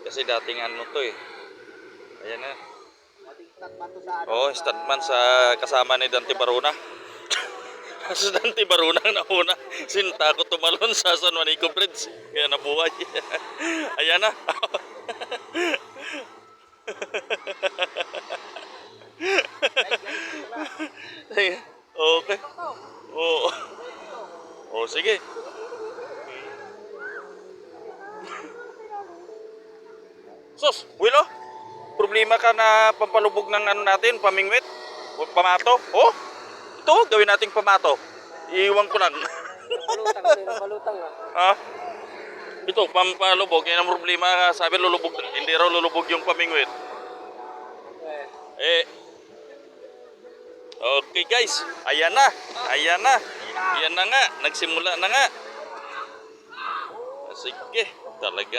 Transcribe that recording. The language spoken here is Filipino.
Kasi dating ano to eh. Ayan na. Dating statman to sa ano. Oh, statman sa kasama ni Dante Baruna. Sa Dante Baruna na una. Sinta ko tumalon sa San Juanico Bridge. Kaya nabuhay. Ayan na. Okay. Oo. Oh, sige. Sus, Willow, problema ka na pampalubog ng ano natin, pamingwit, o pamato. Oh, ito, gawin nating pamato. Iiwan ko lang. Napalutang nga. Ha? Ito, pampalubog, yan ang problema. Sabi lulubog, hindi raw lulubog yung pamingwit. Okay guys, ayan na. Ayan na. Ayan na nga, nagsimula na nga. Sige, talagang